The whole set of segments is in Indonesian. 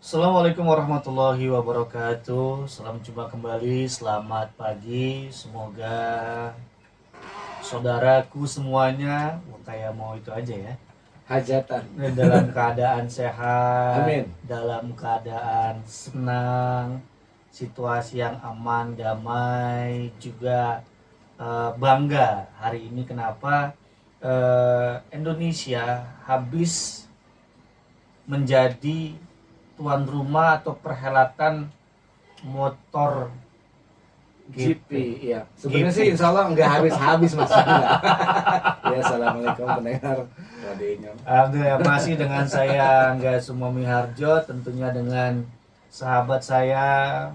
Assalamualaikum warahmatullahi wabarakatuh. Salam jumpa kembali, selamat pagi. Semoga saudaraku semuanya, kayak mau itu aja ya, Hajatan. dalam keadaan sehat, Amin. dalam keadaan senang, situasi yang aman, damai, juga bangga hari ini. Kenapa Indonesia habis menjadi tuan rumah atau perhelatan motor GP, GP. iya. Sebenarnya GP. sih insya Allah nggak habis-habis mas. Ya, assalamualaikum pendengar radionya. Alhamdulillah, masih dengan saya Angga Sumomi Harjo, tentunya dengan sahabat saya,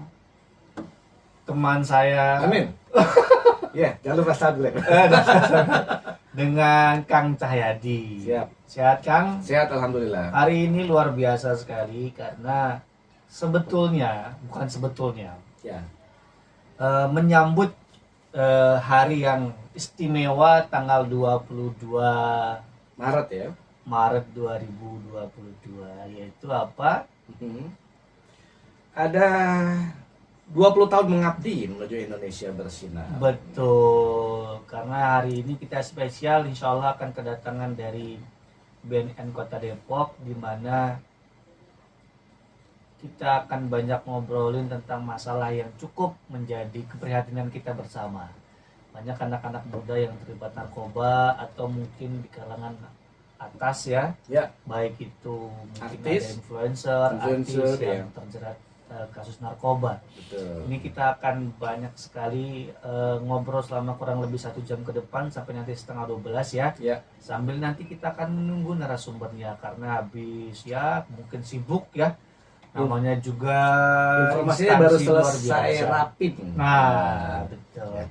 teman saya. Amin. Ya, jangan lupa subscribe. Dengan Kang Cahyadi. Siap. Sehat Kang? Sehat alhamdulillah. Hari ini luar biasa sekali karena bukan sebetulnya, Ya. menyambut hari yang istimewa tanggal 22 Maret ya. Maret 2022, yaitu apa? Mhm. Ada 20 tahun mengabdi menuju Indonesia bersinar. Betul, karena hari ini kita spesial, insya Allah akan kedatangan dari BNN Kota Depok, di mana kita akan banyak ngobrolin tentang masalah yang cukup menjadi keprihatinan kita bersama. Banyak anak-anak muda yang terlibat narkoba atau mungkin di kalangan atas ya, Ya. baik itu mungkin Artis. ada influencer artis ya. yang terjerat kasus narkoba. Betul. Ini kita akan banyak sekali ngobrol selama kurang lebih 1 jam ke depan sampai nanti setengah 12 ya. Ya. Sambil nanti kita akan menunggu narasumbernya karena habis ya mungkin sibuk ya. Namanya juga Informasinya baru instansi luar selesai biasa. rapid. Nah, betul. Ya.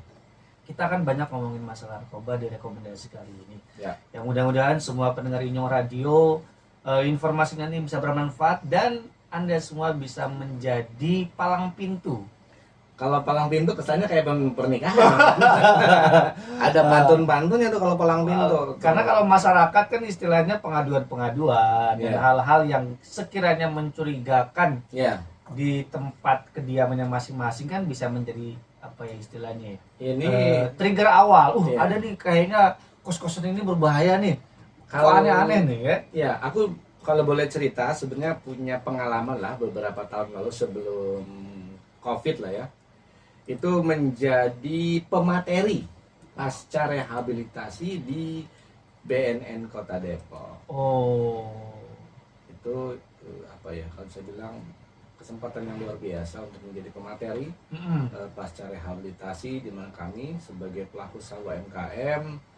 Kita akan banyak ngomongin masalah narkoba di rekomendasi kali ini. Ya. Yang mudah-mudahan semua pendengar Inyong Radio informasinya ini bisa bermanfaat dan Anda semua bisa menjadi palang pintu. Kalau palang pintu kesannya kayak pernikahan. Ada pantun-pantunnya tuh kalau palang pintu. Karena kalau masyarakat kan istilahnya pengaduan-pengaduan dan Ya. hal-hal yang sekiranya mencurigakan Ya, di tempat kediamannya masing-masing kan bisa menjadi apa ya istilahnya ya, ini trigger awal. Iya. Ada nih kayaknya kos-kosan ini berbahaya nih. Kok Kalau- aneh-aneh nih ya. ya aku kalau boleh cerita sebenarnya punya pengalaman lah beberapa tahun lalu sebelum COVID lah ya. Itu menjadi pemateri pasca rehabilitasi di BNN Kota Depok. Oh. Itu apa ya kalau saya bilang kesempatan yang luar biasa untuk menjadi pemateri Mm-mm. pasca rehabilitasi di mana kami sebagai pelaku usaha UMKM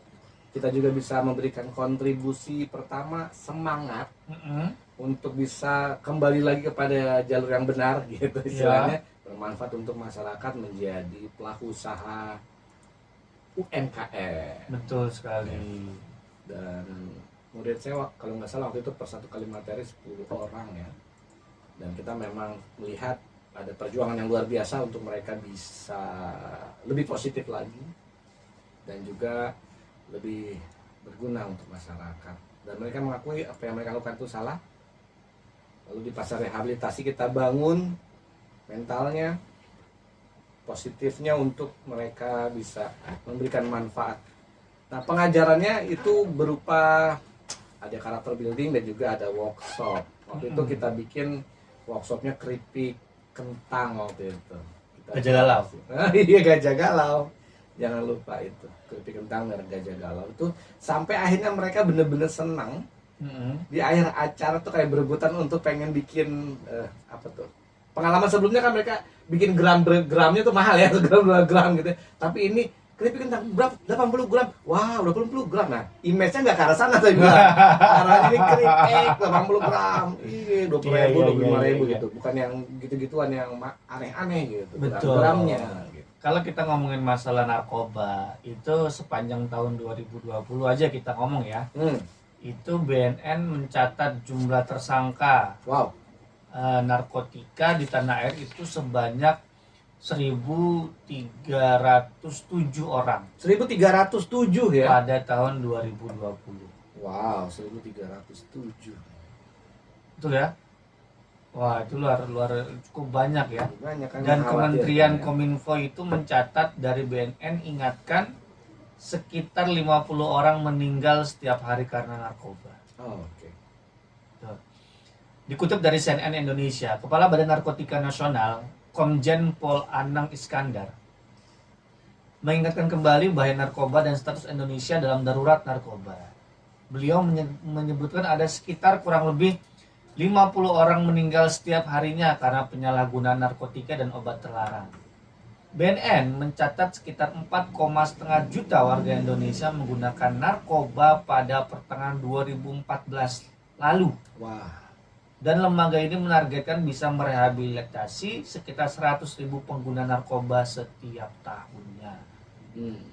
kita juga bisa memberikan kontribusi pertama semangat Mm-mm. untuk bisa kembali lagi kepada jalur yang benar gitu istilahnya bermanfaat untuk masyarakat menjadi pelaku usaha UMKM. Betul sekali. Dan murid saya kalau nggak salah waktu itu per satu kali materi 10 orang ya. Dan kita memang melihat ada perjuangan yang luar biasa untuk mereka bisa lebih positif lagi dan juga lebih berguna untuk masyarakat. Dan mereka mengakui apa yang mereka lakukan itu salah. Lalu di pasar rehabilitasi kita bangun mentalnya, positifnya untuk mereka bisa memberikan manfaat. Nah, pengajarannya itu berupa ada karakter building dan juga ada workshop. Waktu itu kita bikin workshopnya keripik kentang waktu itu. Gajah galau. Iya, gajah galau. Jangan lupa itu keripik kentang dan gajah galau itu sampai akhirnya mereka bener-bener senang. Mm-mm. Di akhir acara tuh kayak berebutan untuk pengen bikin apa tuh pengalaman sebelumnya kan mereka bikin gramnya tuh mahal ya, 1 gram 2 gram gitu. Tapi ini keripik kentang berapa 80 gram, wow 80 gram. Nah image-nya nggak ke arah sana saya bilang, arah ini keripik 80 gram, iya 20.000 25.000 Iya. gitu, bukan yang gitu-gituan yang aneh-aneh gitu. Betul. Gramnya gitu. Kalau kita ngomongin masalah narkoba, itu sepanjang tahun 2020 aja kita ngomong ya. Itu BNN mencatat jumlah tersangka Wow. narkotika di tanah air itu sebanyak 1.307 orang 1307 ya. pada tahun 2020. Wow, 1307. Betul ya? Wah, itu luar cukup banyak ya. Banyak kan Dan Kementerian mengkhawatirkan, ya. Kominfo itu mencatat dari BNN ingatkan sekitar 50 orang meninggal setiap hari karena narkoba. Oh, oke. Tuh. Dikutip dari CNN Indonesia, Kepala Badan Narkotika Nasional, Komjen Pol Anang Iskandar, mengingatkan kembali bahaya narkoba dan status Indonesia dalam darurat narkoba. Beliau menyebutkan ada sekitar kurang lebih 50 orang meninggal setiap harinya karena penyalahgunaan narkotika dan obat terlarang. BNN mencatat sekitar 4,5 juta warga Indonesia menggunakan narkoba pada pertengahan 2014 lalu. Wah. Dan lembaga ini menargetkan bisa merehabilitasi sekitar 100.000 pengguna narkoba setiap tahunnya.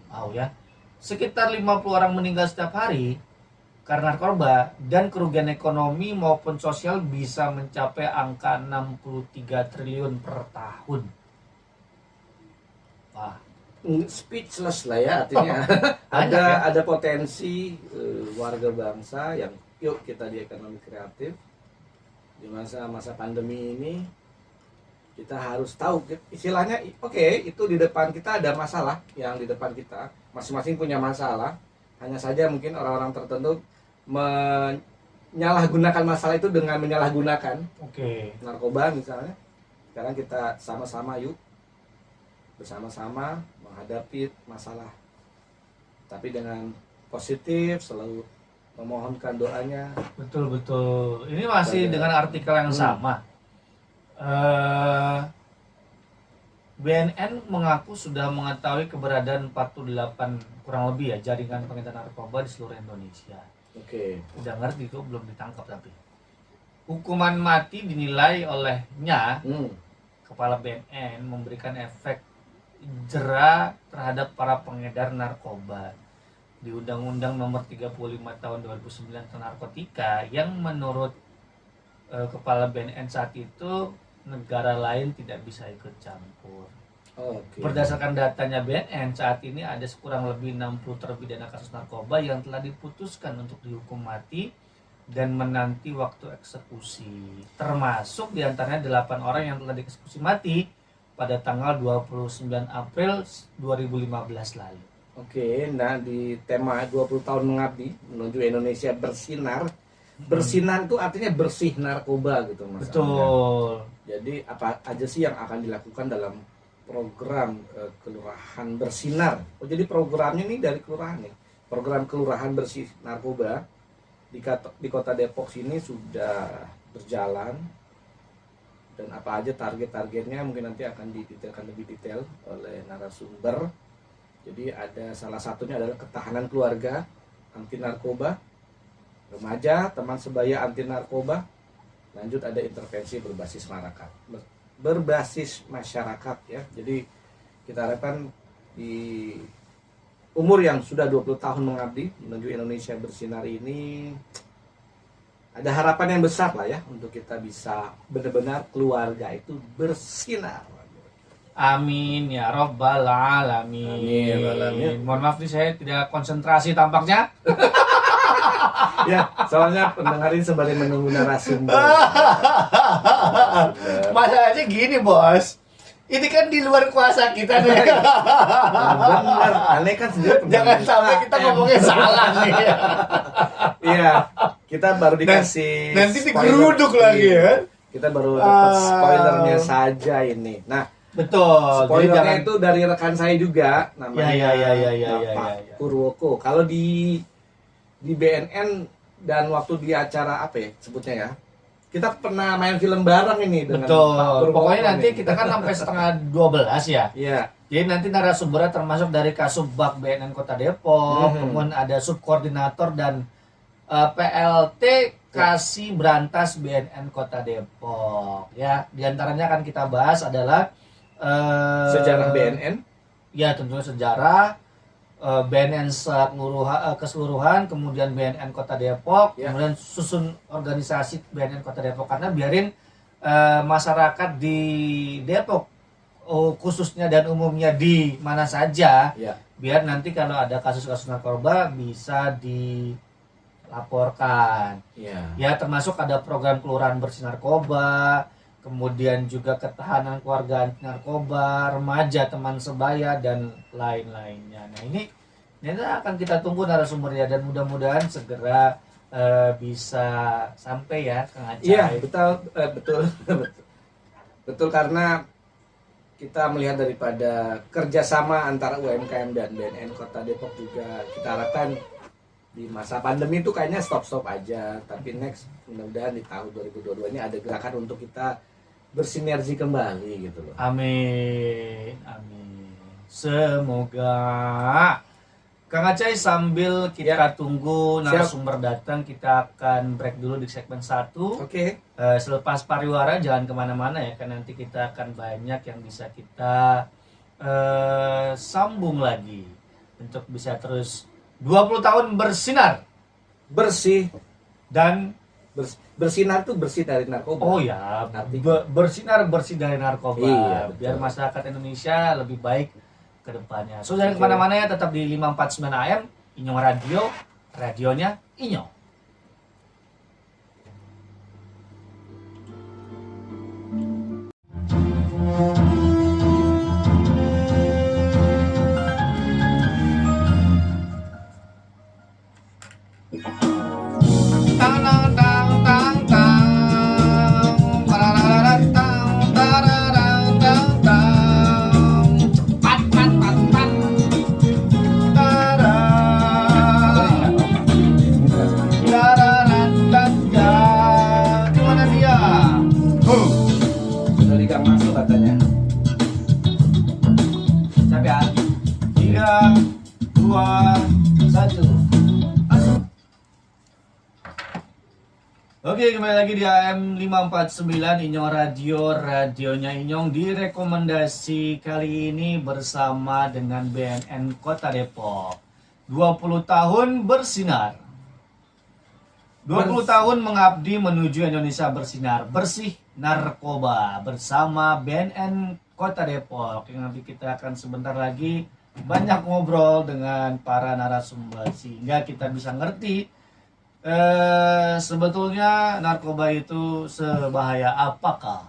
Wow ya. Sekitar 50 orang meninggal setiap hari karena narkoba dan kerugian ekonomi maupun sosial bisa mencapai angka 63 triliun per tahun. Wah, Speechless lah ya artinya. Banyak ya. Ada potensi warga bangsa yang yuk kita di ekonomi kreatif di masa pandemi ini kita harus tahu istilahnya oke, itu di depan kita ada masalah, yang di depan kita masing-masing punya masalah, hanya saja mungkin orang-orang tertentu menyalahgunakan masalah itu dengan menyalahgunakan narkoba misalnya. Sekarang kita sama-sama yuk bersama-sama menghadapi masalah, tapi dengan positif, selalu memohonkan doanya. betul. Ini masih dengan artikel yang sama. BNN mengaku sudah mengetahui keberadaan 48 kurang lebih ya jaringan pengedar narkoba di seluruh Indonesia. Oke. Udah ngerti kok, belum ditangkap tapi. Hukuman mati dinilai olehnya Kepala BNN memberikan efek jera terhadap para pengedar narkoba. Di Undang-Undang Nomor 35 Tahun 2009 tentang narkotika yang menurut Kepala BNN saat itu negara lain tidak bisa ikut campur. Berdasarkan datanya BNN, saat ini ada kurang lebih 60 terpidana kasus narkoba yang telah diputuskan untuk dihukum mati dan menanti waktu eksekusi. Termasuk diantaranya 8 orang yang telah dieksekusi mati pada tanggal 29 April 2015 lalu. Oke, nah di tema 20 tahun mengabdi menuju Indonesia bersinar. Bersinar itu artinya bersih narkoba gitu Mas. Betul. Jadi apa aja sih yang akan dilakukan dalam program kelurahan bersinar? Oh, jadi programnya nih dari kelurahan nih. Program kelurahan bersih narkoba di Kota Depok sini sudah berjalan. Dan apa aja target-targetnya mungkin nanti akan didetailkan lebih detail oleh narasumber. Jadi ada salah satunya adalah ketahanan keluarga anti narkoba, remaja teman sebaya anti narkoba. Lanjut ada intervensi berbasis masyarakat ya. Jadi kita harapkan di umur yang sudah 20 tahun mengabdi menuju Indonesia bersinar ini ada harapan yang besar lah ya untuk kita bisa benar-benar keluarga itu bersinar. Amin ya Rabbal Alamin. Amin, alamin. Mohon maaf nih saya tidak konsentrasi tampaknya. Ya, soalnya pendengar ini sembari menunggu narasumber. Masalahnya gini bos, ini kan di luar kuasa kita nih. Benar, aneh kan sendiri. Jangan sampai kita ngomongnya salah nih. Iya, kita baru dikasih Nanti spoiler. digeruduk lagi ya. Kita baru dapat spoilernya saja ini. Nah, betul. spoilernya itu dari rekan saya juga, namanya Ya. Bapak Purwoko. Kalau di BNN dan waktu di acara apa ya sebutnya ya, kita pernah main film bareng ini dengan Pak Betul. Purwoko. Pokoknya nanti nih. kita kan sampai setengah 12 ya. Iya. Jadi nanti narasumbernya termasuk dari Kasubag BNN Kota Depok, kemudian ada subkoordinator dan PLT Kasih Berantas BNN Kota Depok. Ya, diantaranya akan kita bahas adalah Sejarah BNN. Ya, tentunya sejarah BNN keseluruhan, kemudian BNN Kota Depok, Ya. kemudian susun organisasi BNN Kota Depok, karena biarin masyarakat di Depok khususnya dan umumnya di mana saja, Ya. biar nanti kalau ada kasus-kasus narkoba bisa laporkan. Iya. Ya termasuk ada program kelurahan bersih narkoba, kemudian juga ketahanan keluarga anti narkoba, remaja teman sebaya dan lain-lainnya. Nah ini akan kita tunggu narasumbernya dan mudah-mudahan segera bisa sampai ya Kang Acai. Iya, betul. Betul karena kita melihat daripada kerjasama antara UMKM dan BNN Kota Depok juga kita harapkan di masa pandemi itu kayaknya stop aja, tapi next mudah-mudahan di tahun 2022 ini ada gerakan untuk kita bersinergi kembali gitu loh. Amin. Semoga. Kang Acai, sambil kita tunggu narasumber datang, kita akan break dulu di segmen 1. Oke. Selepas pariwara jangan kemana-mana ya, kan nanti kita akan banyak yang bisa kita sambung lagi untuk bisa terus 20 tahun bersinar Bersih dan bersinar tuh bersih dari narkoba. oh ya, bersinar bersih dari narkoba. Iya, Biar betul. masyarakat Indonesia lebih baik ke depannya. So jangan kemana-mana ya, tetap di 549 AM Inyong Radio, radionya Inyong. Gimana dia? Udah di gang masuk katanya. Siap ya? 3, 2, 1. Oke, kembali lagi di AM 549 Inyong Radio, radionya Inyong. Di rekomendasi kali ini bersama dengan BNN Kota Depok. 20 tahun bersinar. 20 tahun mengabdi menuju Indonesia bersinar, bersih narkoba bersama BNN Kota Depok. Yang nanti kita akan sebentar lagi banyak ngobrol dengan para narasumber sehingga kita bisa ngerti sebetulnya narkoba itu sebahaya apakah?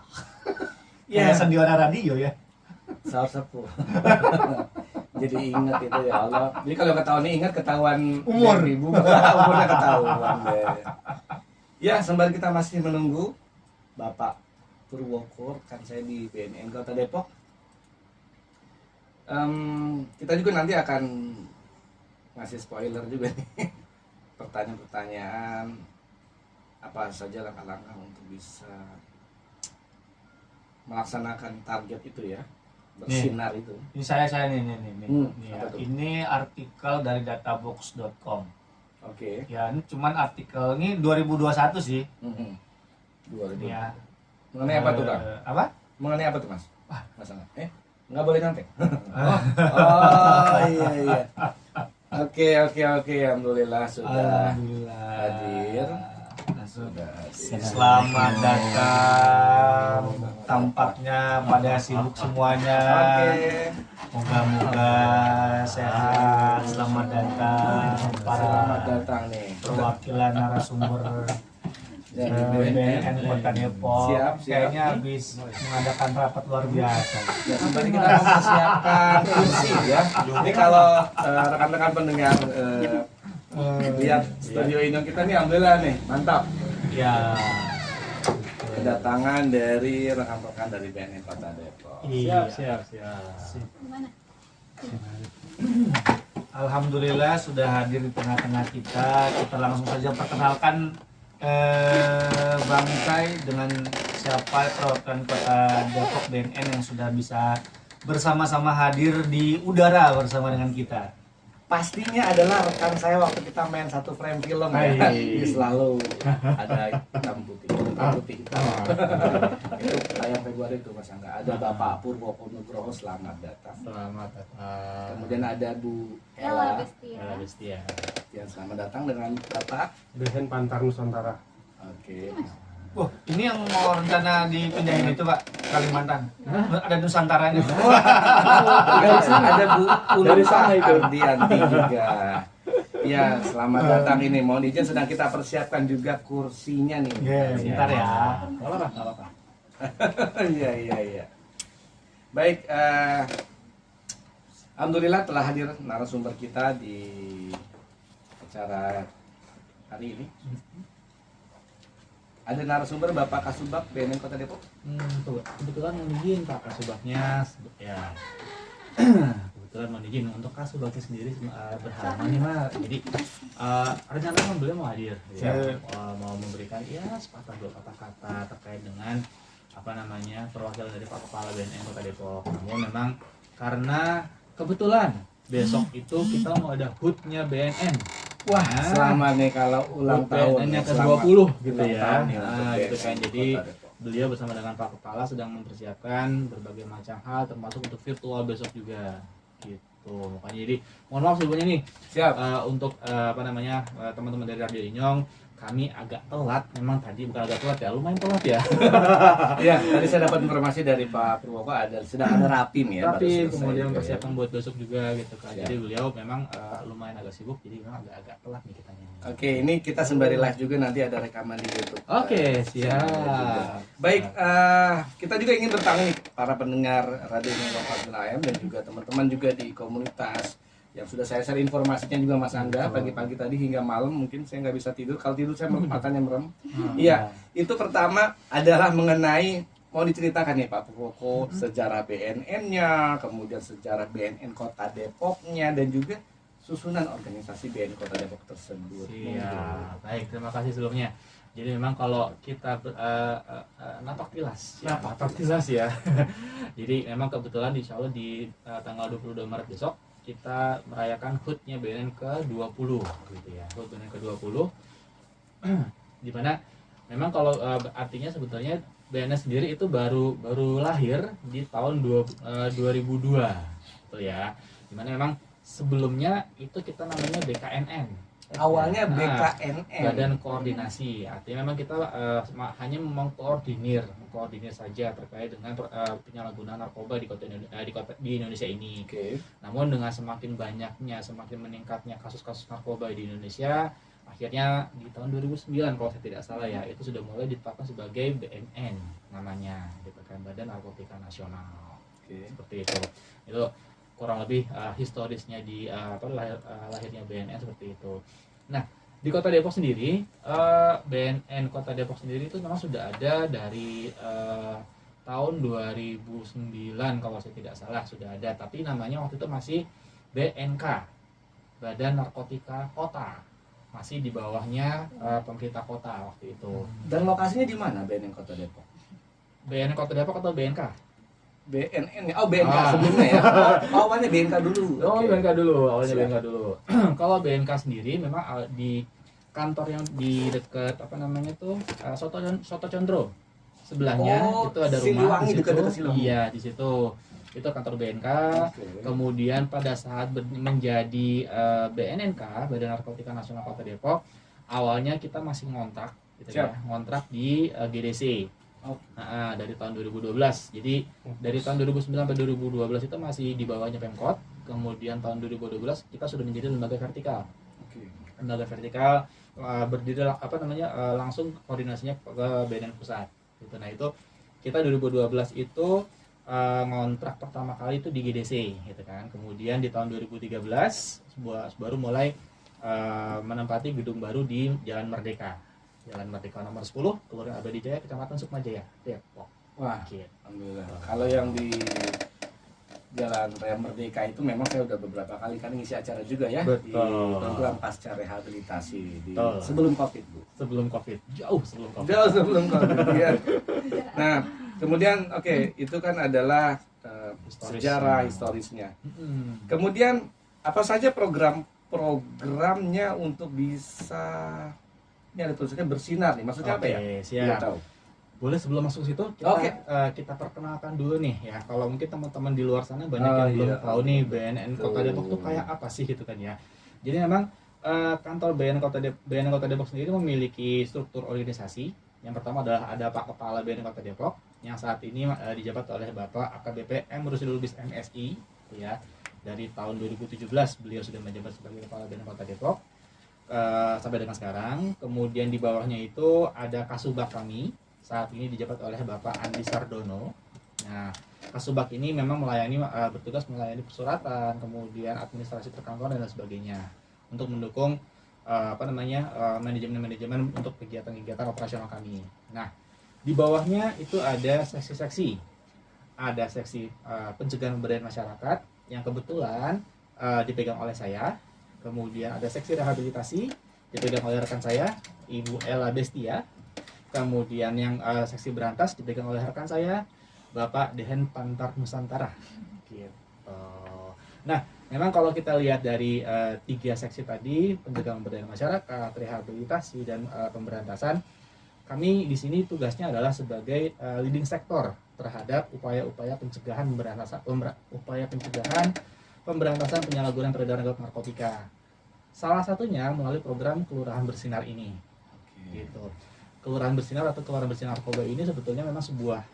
Ya, sandiwara radio ya. Sahur sepuh. Jadi ingat itu ya Allah. Jadi kalau ketahuan ingat ketahuan Umur. ibu umurnya ketahuan deh. Ya, sembari kita masih menunggu Bapak Purwoko kan saya di BNN Kota Depok. Kita juga nanti akan ngasih spoiler juga nih. Pertanyaan-pertanyaan apa saja langkah-langkah untuk bisa melaksanakan target itu ya, bersinar itu. Ini saya nih. Nih apa ya. tuh? Ini artikel dari databox.com. Oke. Ya, ini cuman artikel ini 2021 sih. 2000. Ini ya. Mengenai apa tuh, Bang? Apa? Mengenai apa tuh, Mas? Masalah. Nggak boleh nyontek. Iya. Oke. Alhamdulillah sudah hadir. Sudah. Hadir. Selamat datang. Tampaknya pada sibuk semuanya. Oke. Moga-moga sehat. Selamat datang para Selamat datang nih. perwakilan narasumber Dari BNN Kota Depok. Siap. Kayaknya habis mengadakan rapat luar biasa. Ya, kembali kita mempersiapkan kursi ya. Ini kalau rekan-rekan pendengar lihat studio Inyong kita nih, alhamdulillah nih, mantap. Ya. Kedatangan dari rekan-rekan dari BNN Kota Depok. Iya. Siap. Alhamdulillah sudah hadir di tengah-tengah kita. Kita langsung saja perkenalkan Bang Cai dengan siapa perwakilan Kota Depok BNN yang sudah bisa bersama-sama hadir di udara bersama dengan kita. Pastinya adalah rekan saya waktu kita main satu frame film ya. Hai. Ini selalu ada hitam putih hitam. Itu tayang Februari itu Mas Angga. Ada Bapak Purwoko Nugroho, selamat datang. Selamat datang. Kemudian ada Bu Ella Ella. Bestia. Ya, selamat datang dengan Bapak. Dosen Pantar Nusantara. Oke. Wah, ini yang mau rencana dipindahin itu Pak, Kalimantan. Ada Nusantaranya. Ada Bu Ulu Dari sana itu. Ardianti juga. Ya, selamat datang ini. Mohon izin sedang kita persiapkan juga kursinya nih. Bentar ya. Nggak apa-apa. Iya. Baik, alhamdulillah telah hadir narasumber kita di acara hari ini. Ada narasumber Bapak Kasubag BNN Kota Depok. Kebetulan mohon izin Pak Kasubagnya ya kebetulan mohon izin untuk Kasubagnya sendiri berhalangan nih Mas. Jadi rencananya beliau mau hadir ya, mau memberikan ya sepatah dua kata-kata terkait dengan perwakilan dari Pak Kepala BNN Kota Depok. Namun memang karena kebetulan besok itu kita mau ada HUT-nya BNN. Wah, selamat nih kalau ulang tahun BNN-nya selamat ke-20 gitu ulang ya. tahun nih untuk Nah, gitu kan. BNN Jadi Kota Depok. beliau bersama dengan Pak Kepala sedang mempersiapkan berbagai macam hal termasuk untuk virtual besok juga gitu. Makanya jadi mohon maaf sebelumnya nih Siap. untuk teman-teman dari Radio Inyong, kami agak telat, memang tadi bukan agak telat ya, lumayan telat ya. Iya, tadi saya dapat informasi dari Pak Purwoko sedang ada rapim ya. baru Tapi selesai kemudian juga ya. persiapan buat besok juga gitu kan. Siap. Jadi beliau memang lumayan agak sibuk, jadi memang agak telat nih kitanya. Oke, ini kita sembari live juga, nanti ada rekaman di YouTube. Oke, Juga. siap. Baik, kita juga ingin bertanya nih para pendengar Radio Inyong AM dan juga teman-teman juga di komunitas yang sudah saya share informasinya juga Mas Angga pagi-pagi tadi hingga malam, mungkin saya nggak bisa tidur. Kalau tidur saya matanya merem. Iya, itu pertama adalah mengenai, mau diceritakan nih Pak Purwoko sejarah BNN-nya, kemudian sejarah BNN Kota Depoknya, dan juga susunan organisasi BNN Kota Depok tersebut. Iya, baik, terima kasih sebelumnya. Jadi memang kalau kita napak tilas ya. Jadi memang kebetulan insya Allah di tanggal 22 Maret besok kita merayakan HUT-nya BNN ke-20 gitu ya. HUT BNN ke-20 di mana memang kalau artinya sebetulnya BNN sendiri itu baru lahir di tahun 2002 gitu ya. Di mana memang sebelumnya itu kita namanya BKNN. Awalnya Nah, BKNN. Badan Koordinasi, artinya memang kita hanya mengkoordinir saja terkait dengan penyalahgunaan narkoba di Indonesia ini. Oke. Namun dengan semakin meningkatnya kasus-kasus narkoba di Indonesia, akhirnya di tahun 2009 kalau saya tidak salah ya, itu sudah mulai ditetapkan sebagai BNN namanya, gitu kan, Badan Narkotika Nasional. Oke. Seperti itu. Itu kurang lebih historisnya di lahirnya BNN seperti itu. Nah, di Kota Depok sendiri, BNN Kota Depok sendiri itu memang sudah ada dari tahun 2009 kalau saya tidak salah sudah ada, tapi namanya waktu itu masih BNK, Badan Narkotika Kota, masih di bawahnya pemerintah kota waktu itu. Dan lokasinya di mana BNN Kota Depok? BNN Kota Depok atau BNK? BNN ya. Oh, BNK sebelumnya ya. Awalnya BNK dulu. Oh, Oke. BNK dulu, awalnya Siap. BNK dulu. Kalau BNK sendiri memang di kantor yang di dekat Soto Condro. Sebelahnya Oh, itu ada rumah Siliwangi, di situ. dekat-dekat Siliwangi. Iya, di situ. Itu kantor BNK. Oke. Kemudian pada saat menjadi BNNK, Badan Narkotika Nasional Kota Depok, awalnya kita masih ngontrak gitu ya, ngontrak di GDC. Oh. Nah, dari tahun 2012. Jadi dari tahun 2009 sampai 2012 itu masih di bawahnya Pemkot. Kemudian tahun 2012 kita sudah menjadi lembaga vertikal. Oke. Lembaga vertikal berdiri langsung koordinasinya ke BNN pusat. Gitu. Nah, itu kita 2012 itu ngontrak pertama kali itu di GDC gitu kan. Kemudian di tahun 2013 baru mulai menempati gedung baru di Jalan Merdeka nomor 10, Kelurahan Abadi Jaya, Kecamatan Sukmajaya, Depok. Wah, Gitu. alhamdulillah. Kalau yang di Jalan Raya Merdeka itu memang saya udah beberapa kali kan ngisi acara juga ya. Betul. Di program pasca rehabilitasi di Betul. sebelum Covid, Bu. Sebelum Covid, jauh sebelum Covid. Jauh sebelum Covid. Ya. Nah, kemudian itu kan adalah sejarah historisnya. Mm-mm. Kemudian apa saja programnya untuk bisa, ini ada tulisannya bersinar nih, maksudnya apa ya? Oke, Biar siap. tahu. Boleh sebelum masuk situ kita Oke. kita perkenalkan dulu nih ya. Kalau mungkin teman-teman di luar sana banyak Oh, yang belum iya. tahu nih BNN Kota Betul. Depok tuh kayak apa sih gitu kan ya. Jadi memang kantor BNN Kota Depok sendiri memiliki struktur organisasi. Yang pertama adalah ada Pak Kepala BNN Kota Depok yang saat ini dijabat oleh Bapak AKBP M. Rusdil Lubis MSI ya. Dari tahun 2017 beliau sudah menjabat sebagai Kepala BNN Kota Depok. sampai dengan sekarang. Kemudian di bawahnya itu ada Kasubag kami, saat ini dijabat oleh Bapak Andi Sardono. Nah, Kasubag ini memang bertugas melayani persuratan, kemudian administrasi perkantoran dan sebagainya untuk mendukung manajemen untuk kegiatan-kegiatan operasional kami. Nah, di bawahnya itu ada seksi-seksi. Ada seksi pencegahan pemberdayaan masyarakat yang kebetulan dipegang oleh saya. Kemudian ada seksi rehabilitasi dipegang oleh rekan saya, Ibu Ella Bestia. Kemudian yang seksi berantas dipegang oleh rekan saya, Bapak Dehen Pantar Nusantara. Gitu. Nah, memang kalau kita lihat dari 3 seksi tadi, pencegahan pemberdayaan masyarakat, rehabilitasi, dan pemberantasan, kami di sini tugasnya adalah sebagai leading sektor terhadap upaya-upaya pencegahan pemberantasan penyalahgunaan peredaran narkotika. Salah satunya melalui program Kelurahan Bersinar ini. Gitu. Kelurahan Bersinar atau Kelurahan Bersinar Narkoba ini sebetulnya memang sebuah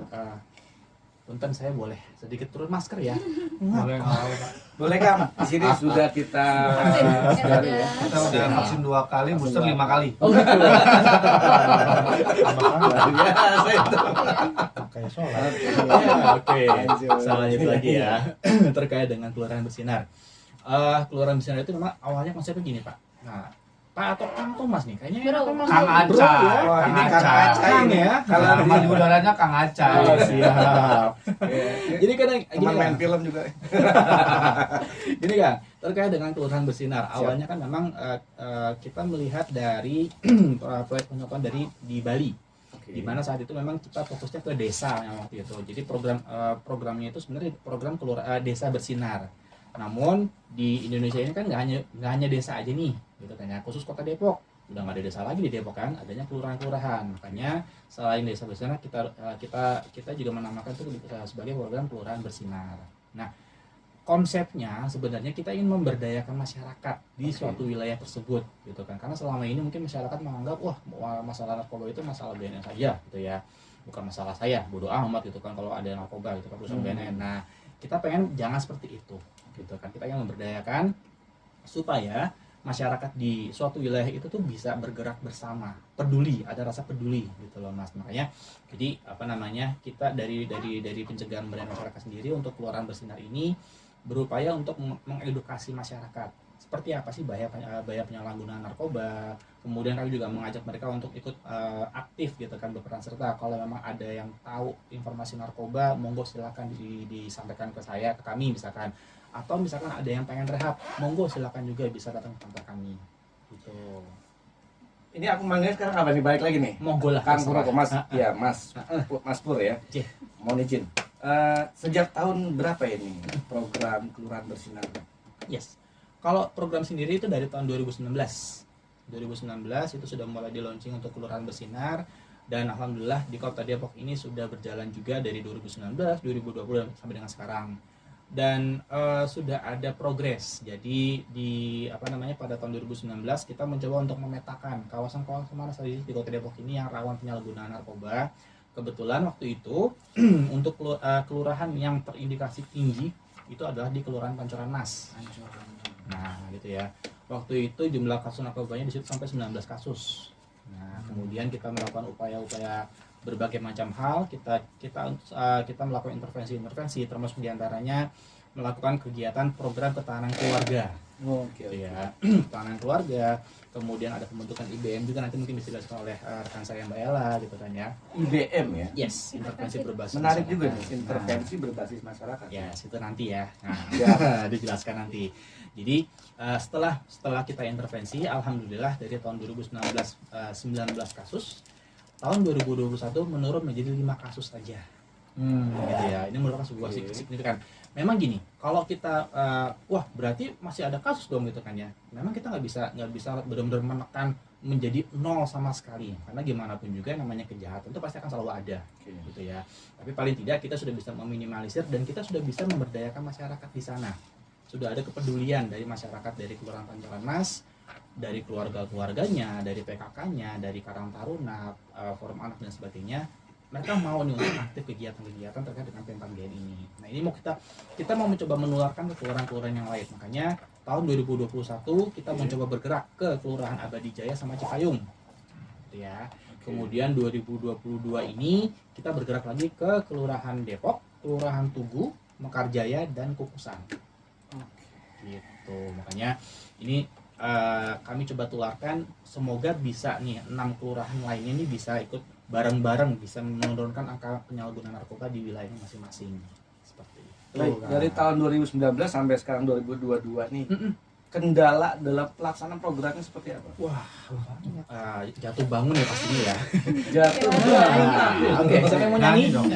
punten, saya boleh sedikit turun masker ya? Boleh, Pak. Boleh Kang, di sini sudah kita Kita udah vaksin 2 kali, booster 5 kali. Oh gitu. biasa itu. Kayak sholat. Ya, oke. Salah itu lagi ya. Terkait dengan Kelurahan Bersinar. Kelurahan Bersinar itu memang awalnya konsepnya gini, Pak. Nah, Pak atau Kang Thomas nih, kayaknya enak Thomas. Kang Bro, Aca. ya. Wah, Kang ini Kang Aca. Aca Kang ini. ya. Kalau Nama di udaranya Kang Aca. Oh, siap. Jadi kadang teman main film juga. Gini kan, terkait dengan Kelurahan Bersinar, awalnya kan memang kita melihat dari proyek penyokongan dari di Bali, di mana saat itu memang kita fokusnya ke desa yang waktu itu. Jadi programnya itu sebenarnya program desa bersinar. Namun di Indonesia ini kan nggak hanya desa aja nih, gitu kan ya. Khusus Kota Depok udah nggak ada desa lagi di Depok kan, adanya kelurahan-kelurahan. Makanya selain desa bersinar, kita juga menamakan itu sebagai program Kelurahan Bersinar. Nah, konsepnya sebenarnya kita ingin memberdayakan masyarakat di suatu wilayah tersebut, gitu kan. Karena selama ini mungkin masyarakat menganggap wah masalah narkoba itu masalah BNN saja, gitu ya. Bukan masalah saya, bodoh amat gitu kan kalau ada narkoba gitu kan urusan BNN. Nah, kita pengen jangan seperti itu, gitu kan. Kita ingin memberdayakan supaya masyarakat di suatu wilayah itu tuh bisa bergerak bersama, peduli, ada rasa peduli gitu loh Mas. Makanya jadi kita dari pencegahan pemberdayaan masyarakat sendiri untuk Kelurahan Bersinar ini berupaya untuk mengedukasi masyarakat seperti apa sih bahaya penyalahgunaan narkoba. Kemudian kami juga mengajak mereka untuk ikut aktif gitu kan, berperan serta. Kalau memang ada yang tahu informasi narkoba, monggo silakan disampaikan ke saya, ke kami misalkan. Atau misalkan ada yang pengen rehab, monggo silakan juga bisa datang ke kantor kami. Gitu. Ini aku manggilnya sekarang apa nih, balik lagi nih? Monggo lah. Kang Pur, Mas. Ya, Mas Pur ya. Iya. Mohon izin. Sejak tahun berapa ini program Kelurahan Bersinar? Yes. Kalau program sendiri itu dari tahun 2019. 2019 itu sudah mulai di launching untuk Kelurahan Bersinar, dan alhamdulillah di Kota Depok ini sudah berjalan juga dari 2019, 2020 sampai dengan sekarang. Dan sudah ada progres. Jadi pada tahun 2019 kita mencoba untuk memetakan kawasan-kawasan mana saja di Kota Depok ini yang rawan penyalahgunaan narkoba. Kebetulan waktu itu untuk kelurahan yang terindikasi tinggi itu adalah di Kelurahan Pancoran Mas. Nah, gitu ya. Waktu itu jumlah kasus narkobanya di situ sampai 19 kasus. Nah, kemudian kita melakukan upaya-upaya berbagai macam hal, kita melakukan intervensi termasuk diantaranya melakukan kegiatan program ketahanan keluarga. Oke. Ya, ketahanan keluarga. Kemudian ada pembentukan IBM juga, nanti mungkin bisa dijelaskan oleh rekan saya Mbak Ella gitu kan ya. IBM ya. Yes, intervensi berbasis Menarik masyarakat. juga nih, intervensi berbasis masyarakat. Ya, itu nanti ya. Nah, Ya. dijelaskan nanti. Jadi setelah kita intervensi, alhamdulillah dari tahun 2019 19 kasus, tahun 2021 menurun menjadi 5 kasus saja. Gitu ya. Ini merupakan sebuah signifikan. Memang gini, kalau kita berarti masih ada kasus dong gitu kan ya. Memang kita nggak bisa benar-benar menekan menjadi nol sama sekali, karena gimana pun juga namanya kejahatan itu pasti akan selalu ada, gitu ya. Tapi paling tidak kita sudah bisa meminimalisir dan kita sudah bisa memberdayakan masyarakat di sana. Sudah ada kepedulian dari masyarakat, dari Kelurahan Pancoran Mas, dari keluarga-keluarganya, dari PKK-nya, dari Karang Taruna, Forum Anak dan sebagainya, mereka mau nih untuk aktif kegiatan-kegiatan terkait dengan Pemkab GN ini. Nah ini mau kita mau mencoba menularkan ke kelurahan-kelurahan yang lain. Makanya tahun 2021 kita mencoba bergerak ke Kelurahan Abadi Jaya sama Cipayung, gitu ya. Kemudian 2022 ini kita bergerak lagi ke Kelurahan Depok, Kelurahan Tugu, Mekarjaya, dan Kukusan. Gitu. Makanya ini kami coba tularkan, semoga bisa nih 6 kelurahan lainnya ini bisa ikut bareng-bareng, bisa menurunkan angka penyalahgunaan narkoba di wilayahnya masing-masing. Seperti itu. Baik, dari tahun 2019 sampai sekarang 2022 nih, kendala dalam pelaksanaan programnya seperti apa? Wah, jatuh bangun ya pastinya ya. Jatuh. Oke, siapa yang mau nyanyi? Nyanyi dong.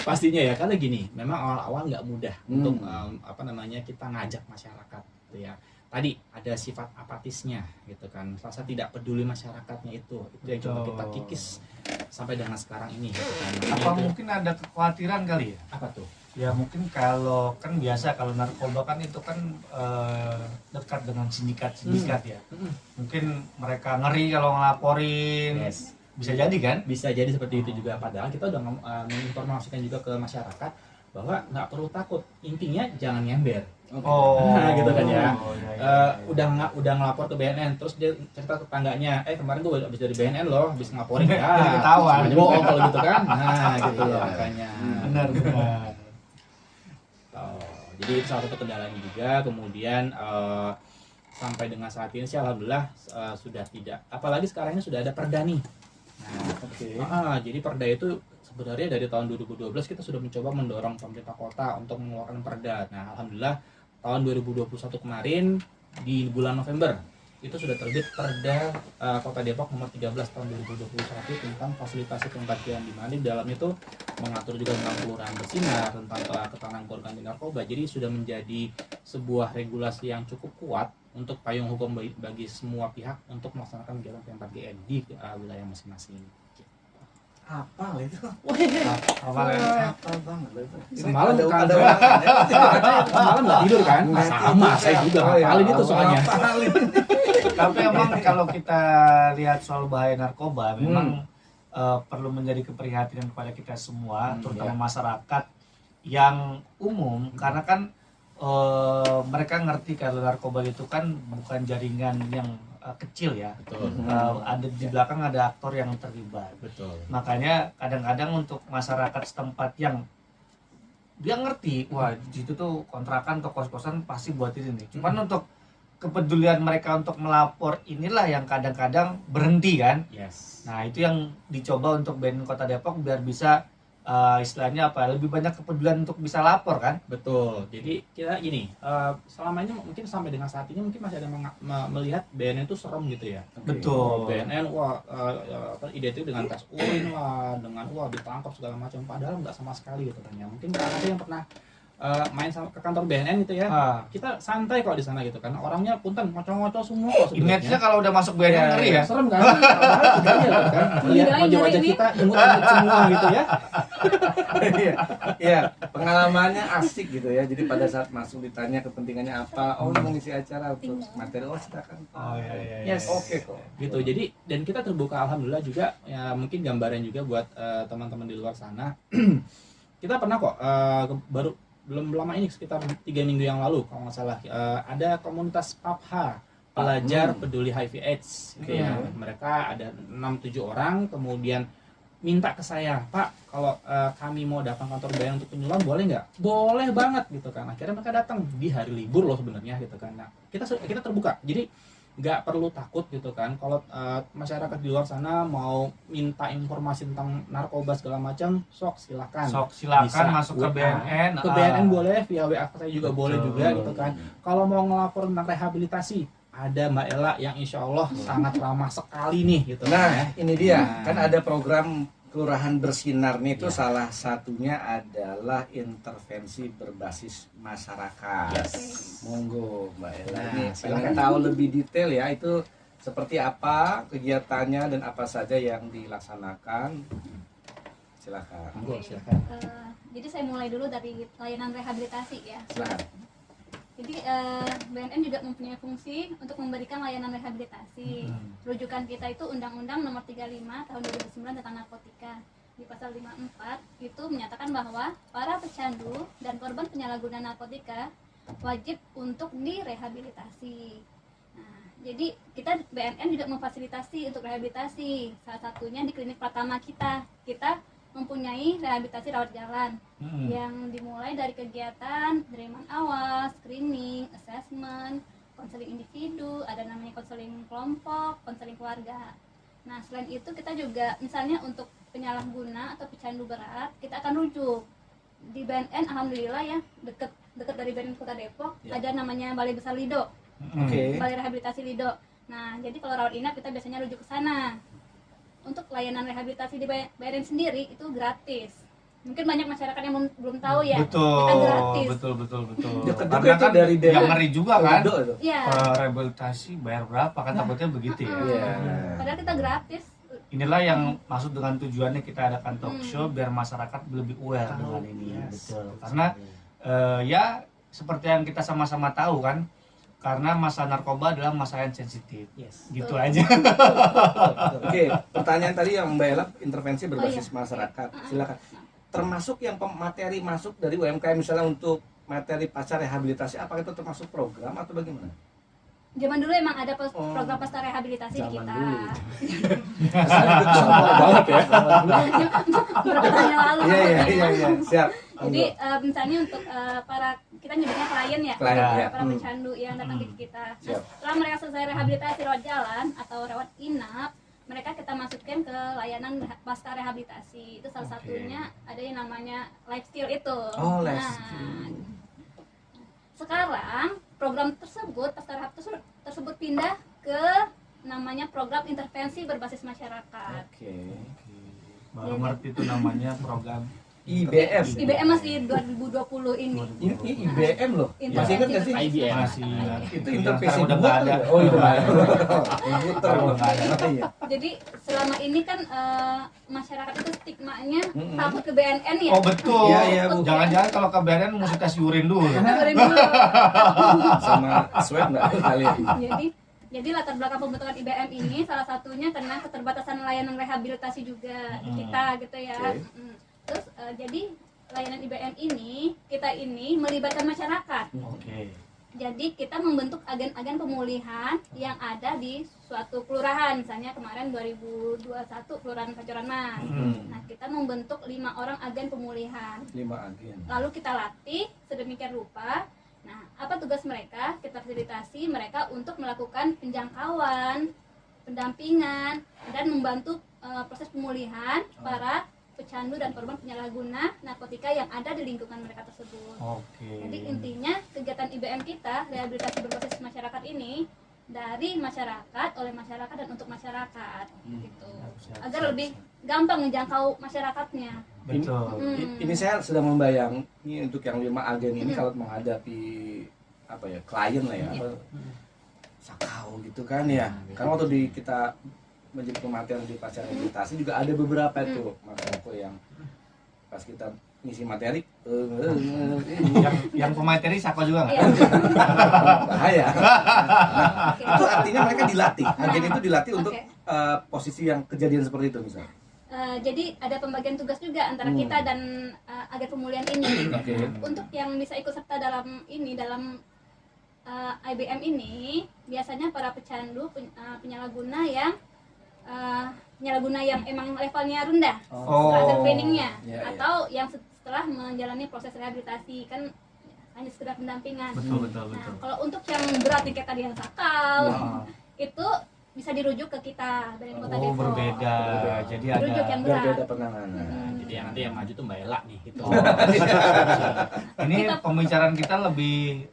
Pastinya ya, karena gini, memang awal-awal nggak mudah untuk kita ngajak masyarakat, gitu ya. Tadi ada sifat apatisnya, gitu kan, rasa tidak peduli masyarakatnya itu yang coba kita kikis sampai dengan sekarang ini, gitu kan. Apa mungkin ada kekhawatiran kali ya? Apa tuh? Ya mungkin kalau kan biasa kalau narkoba kan itu kan dekat dengan sindikat-sindikat ya. Mungkin mereka ngeri kalau ngelaporin. Yes. Bisa jadi kan? Bisa jadi seperti itu juga, padahal kita udah menginformasikan juga ke masyarakat bahwa nggak perlu takut, intinya jangan nyember. Oh, gitu kan ya. Iya. Udah ngelapor ke BNN, terus dia cerita ke tetangganya, kemarin gue habis dari BNN loh, habis ngelaporin Jadi ya. ketahuan. Semuanya bohong kalau gitu kan. Nah, gitu loh makanya. Benar. Jadi itu salah satu kendalanya juga. Kemudian sampai dengan saat ini sih alhamdulillah sudah tidak, apalagi sekarang ini sudah ada perda nih. Nah, jadi perda itu sebenarnya dari tahun 2012 kita sudah mencoba mendorong pemerintah kota untuk mengeluarkan perda. Nah, alhamdulillah tahun 2021 kemarin di bulan November itu sudah terbit Perda Kota Depok nomor 13 tahun 2021 tentang fasilitasi pembagian, di mana di dalam itu mengatur juga tentang kelurahan bersinar, tentang ketahanan korban narkoba. Jadi sudah menjadi sebuah regulasi yang cukup kuat untuk payung hukum bagi semua pihak untuk melaksanakan kegiatan Pemkab GN di wilayah masing-masing. Apa itu? Apa banget itu. Semalam Ada kan orang semalam nggak tidur kan? Sama, saya juga ngapalin itu soalnya. Tapi emang kalau kita lihat soal bahaya narkoba, memang perlu menjadi keprihatinan kepada kita semua, terutama masyarakat yang umum, karena kan mereka ngerti kalau narkoba itu kan bukan jaringan yang kecil ya. Betul. Ada di belakang ada aktor yang terlibat. Betul. Makanya kadang-kadang untuk masyarakat setempat yang dia ngerti, wah di situ tuh kontrakan atau kos-kosan pasti buat ini nih. Cuman untuk kepedulian mereka untuk melapor inilah yang kadang-kadang berhenti kan. Yes. Nah itu yang dicoba untuk BNN Kota Depok biar bisa istilahnya apa, lebih banyak kepedulian untuk bisa lapor kan. Betul. Jadi kita gini, selama ini mungkin sampai dengan saat ini mungkin masih ada melihat BNN itu serem gitu ya. Betul. BNN wah identik dengan tes urin lah, dengan wah ditangkap segala macam, padahal nggak sama sekali gitu kan ya. Mungkin ada yang pernah main ke kantor BNN gitu ya, kita santai kok di sana gitu kan, orangnya punten ngocok-ngocok semua kok sebenarnya. Image-nya kalau udah masuk BNN ngeri ya. Serem kan? Padahal kan lihat wajah-wajah kita imut-imut semua gitu ya. Iya, pengalamannya asik gitu ya. Jadi pada saat masuk ditanya kepentingannya apa, oh mau ngisi acara untuk materi, oh silakan. Oh iya. Yes. Oke kok. Gitu. Jadi dan kita terbuka alhamdulillah juga ya, mungkin gambaran juga buat teman-teman di luar sana. Kita pernah kok belum lama ini sekitar 3 minggu yang lalu kalau nggak salah ada komunitas PAPHA, pelajar peduli HIV/AIDS gitu ya. Mereka ada 6-7 orang, kemudian minta ke saya, Pak, kalau kami mau datang kantor BNN untuk penyuluhan boleh nggak? Boleh banget gitu kan. Akhirnya mereka datang di hari libur loh sebenarnya gitu kan. Nah, kita terbuka. Jadi nggak perlu takut gitu kan. Kalau masyarakat di luar sana mau minta informasi tentang narkoba segala macam, sok silakan. Bisa Masuk ke BNN. Ke BNN boleh, via WA saya juga boleh juga gitu kan. Kalau mau ngelapor tentang rehabilitasi, ada Mbak Ella yang insya Allah sangat ramah sekali nih gitu. Nah, ini dia, kan ada program Kelurahan Bersinar nih, itu Ya. salah satunya adalah intervensi berbasis masyarakat. Yes. Monggo Mbak Ella, Nah, ini silakan. pengen tahu lebih detail ya, itu seperti apa kegiatannya dan apa saja yang dilaksanakan. Silakan. Monggo silakan. Jadi saya mulai dulu dari layanan rehabilitasi ya. Silakan. Jadi BNN juga mempunyai fungsi untuk memberikan layanan rehabilitasi. Rujukan kita itu Undang-Undang Nomor 35 Tahun 2009 tentang narkotika. Di pasal 54 itu menyatakan bahwa para pecandu dan korban penyalahgunaan narkotika wajib untuk direhabilitasi. Nah, jadi kita BNN juga memfasilitasi untuk rehabilitasi. Salah satunya di klinik pertama kita mempunyai rehabilitasi rawat jalan yang dimulai dari kegiatan penerimaan awal, screening, assessment, konseling individu, ada namanya konseling kelompok, konseling keluarga. Nah, selain itu kita juga misalnya untuk penyalahguna atau pecandu berat, kita akan rujuk di BNN. Alhamdulillah ya, dekat dari BNN Kota Depok ada namanya Balai Besar Lido, Balai Rehabilitasi Lido. Nah, jadi kalau rawat inap kita biasanya rujuk ke sana. Untuk layanan rehabilitasi di BNN sendiri itu gratis. Mungkin banyak masyarakat yang belum tahu ya, kita gratis. Betul. Dekat Karena juga itu kan dari yang ngeri juga kan, Lido itu. Iya. rehabilitasi bayar berapa kan, takutnya begitu ya. Iya. Padahal kita gratis. Inilah yang maksud dengan tujuannya kita adakan talk show biar masyarakat lebih aware dengan ini. Betul. Karena ya seperti yang kita sama-sama tahu kan, karena masalah narkoba adalah masalah yang sensitif. Gitu aja. Oke, pertanyaan tadi yang Mbak Ella intervensi berbasis masyarakat. Silakan. Termasuk yang materi masuk dari UMKM misalnya untuk materi pasca rehabilitasi, apakah itu termasuk program atau bagaimana? Zaman dulu emang ada program pasca rehabilitasi di kita. Banget ya. Beberapa tahun yang lalu. Iya. Siap. Jadi misalnya untuk para kita nyebutnya klien ya, para pecandu yang datang ke kita. Nah, setelah mereka selesai rehabilitasi rawat jalan atau rawat inap, mereka kita masukkan ke layanan pasca rehabilitasi. Itu salah satunya ada yang namanya life skill itu. Oh, life skill. Sekarang program tersebut pasca rehab tersebut pindah ke namanya program intervensi berbasis masyarakat. Baru ngerti itu namanya program IBM. IBM masih 2020 ini. Ini IBM loh. Masih ingat nggak sih? IBM. masih Itu intervensi udah nggak ada. Oh iya. Jadi selama ini kan masyarakat itu stigmanya takut ke BNN ya. Oh betul. Iya, Bu. Jangan-jangan kalau ke BNN mesti tes urin dulu. Dengerin dulu. Sama swab nggak kali. Jadi latar belakang pembentukan IBM ini salah satunya karena keterbatasan layanan rehabilitasi juga di kita gitu ya. Terus jadi layanan IBM ini kita ini melibatkan masyarakat. Jadi kita membentuk agen-agen pemulihan yang ada di suatu kelurahan. Misalnya kemarin 2021 Kelurahan Pancoran Mas. Nah, kita membentuk 5 orang agen pemulihan. 5 agen. Lalu kita latih sedemikian rupa. Nah, apa tugas mereka? Kita fasilitasi mereka untuk melakukan penjangkauan, pendampingan, dan membantu proses pemulihan para pecandu dan korban penyalahguna narkotika yang ada di lingkungan mereka tersebut. Jadi intinya kegiatan IBM kita, rehabilitasi berbasis masyarakat ini dari masyarakat, oleh masyarakat dan untuk masyarakat gitu. Agar lebih gampang menjangkau masyarakatnya. Betul. Ini saya sedang membayang ini untuk yang 5 agen ini kalau menghadapi apa ya, klien lah ya, sakau gitu kan ya. Karena waktu kita menjadi pemateri di pasca rehabilitasi juga ada beberapa itu Mas Eko yang pas kita ngisi materi yang pemateri Sako juga nggak? bahaya. Itu artinya mereka dilatih, agen itu dilatih untuk posisi yang kejadian seperti itu misalnya. Jadi ada pembagian tugas juga antara kita dan agen pemulihan ini. Untuk yang bisa ikut serta dalam IBM ini biasanya para pecandu penyalahguna yang emang levelnya rendah setelah trainingnya, atau yang setelah menjalani proses rehabilitasi kan hanya sekedar pendampingan. Betul. Nah, kalau untuk yang berat kayak tadi yang sakau itu bisa dirujuk ke kita dari Kota Depok. Berbeda. Jadi Rujuk yang berat. Berbeda penanganan. Jadi yang nanti yang maju tuh Mbak Ella nih gitu. Ini pembicaraan kita lebih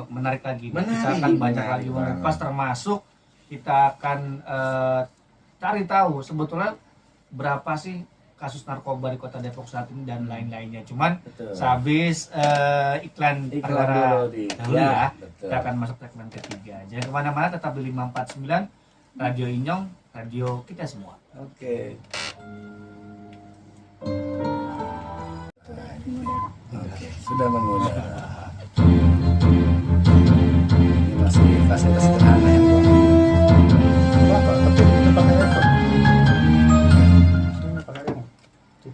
menarik lagi. Kita akan banyak lagi mengupas, termasuk kita akan cari tahu sebetulnya berapa sih kasus narkoba di Kota Depok saat ini dan lain-lainnya. Cuman sehabis iklan dulu ya, kita akan masuk segmen ketiga. Jangan kemana-mana, tetap di 549 Radio Inyong, radio kita semua. Sudah mengudara.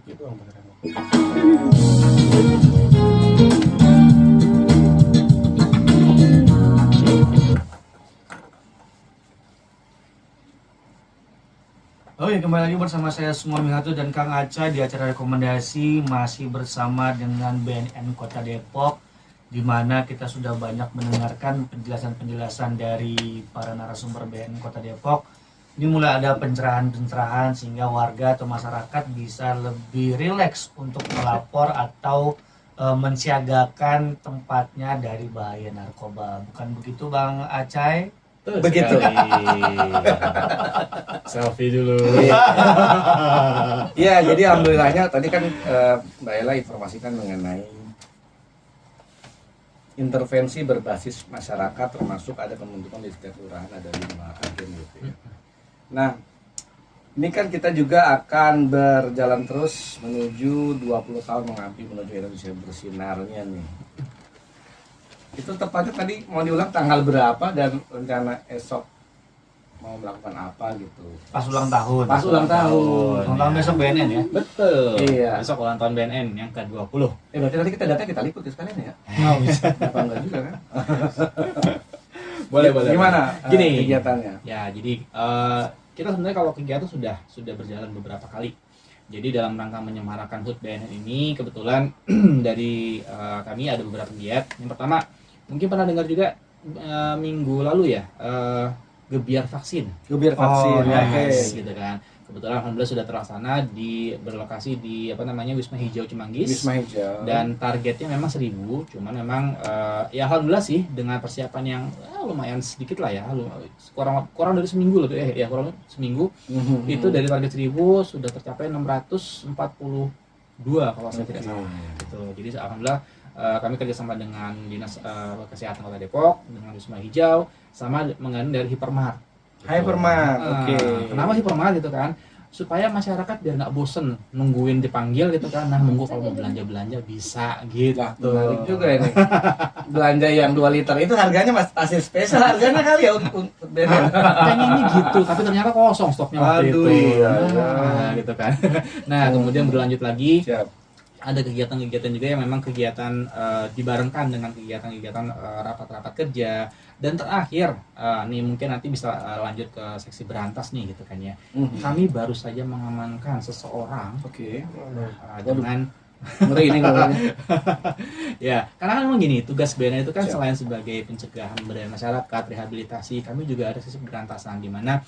gitu Bang Remo. Oh ya, kembali lagi bersama saya semua Mihatu dan Kang Aca di acara rekomendasi, masih bersama dengan BNN Kota Depok, di mana kita sudah banyak mendengarkan penjelasan-penjelasan dari para narasumber BNN Kota Depok. Ini mulai ada pencerahan-pencerahan sehingga warga atau masyarakat bisa lebih rileks untuk melapor atau mensiagakan tempatnya dari bahaya narkoba. Bukan begitu Bang Acai? Begitu. Selfie dulu. Iya, jadi alhamdulillahnya tadi kan Mbak Ella informasikan mengenai intervensi berbasis masyarakat, termasuk ada pembentukan di setiap kelurahan ada 5 agen gitu ya. Nah, ini kan kita juga akan berjalan terus menuju 20 tahun mengabdi menuju Indonesia bersinarnya nih. Itu tepatnya tadi mau diulang tanggal berapa dan rencana esok mau melakukan apa gitu. Pas ulang tahun. Pas ulang tahun. Ulang tahun besok BNN ya? Betul. Iya. Besok ulang tahun BNN yang ke-20. Berarti nanti kita datang kita liput ya sekalian ya? Nggak bisa. Apa enggak juga kan? Boleh. Gimana Gini. kegiatannya? Ya, jadi kita sebenarnya kalau kegiatan sudah berjalan beberapa kali. Jadi dalam rangka menyemarakan HUT BNN ini kebetulan dari kami ada beberapa giat. Yang pertama, mungkin pernah dengar juga minggu lalu ya, gebiar vaksin. Gebiar vaksin. Oh, ya, Oke. Gitu kan. Kebetulan alhamdulillah sudah terlaksana berlokasi di Wisma Hijau Cimanggis. Wisma Hijau. Dan targetnya memang 1000, cuman memang ya alhamdulillah sih dengan persiapan yang lumayan sedikit lah ya, kurang dari seminggu loh ya kurang seminggu. Itu dari target 1000 sudah tercapai 642 kalau saya tidak salah. Gitu. Jadi alhamdulillah kami kerjasama dengan Dinas Kesehatan Kota Depok, dengan Wisma Hijau, sama mengandung dari Hypermart. Hypermart, oke. Kenapa Hypermart gitu kan? Supaya masyarakat biar nggak bosen nungguin dipanggil gitu kan. Nah, nunggu kalau mau belanja bisa gitu. Nah, menarik juga ini. Belanja yang 2 liter itu harganya masih spesial harganya kali ya untuk BNN. Pengennya gitu, tapi ternyata kosong stoknya waktu Aduh, itu. iya. Nah, gitu kan. Nah, kemudian berlanjut lagi. Siap. Ada kegiatan-kegiatan juga yang memang kegiatan dibarengkan dengan kegiatan-kegiatan rapat-rapat kerja. Dan terakhir, nih mungkin nanti bisa lanjut ke seksi berantas nih gitu kan ya. Kami baru saja mengamankan seseorang Oke. dengan Ngeri ini ngomongnya. ya, karena kan memang gini, tugas BNN itu kan Siap. selain sebagai pencegahan pemberdayaan masyarakat, rehabilitasi, kami juga ada sisi berantasan di mana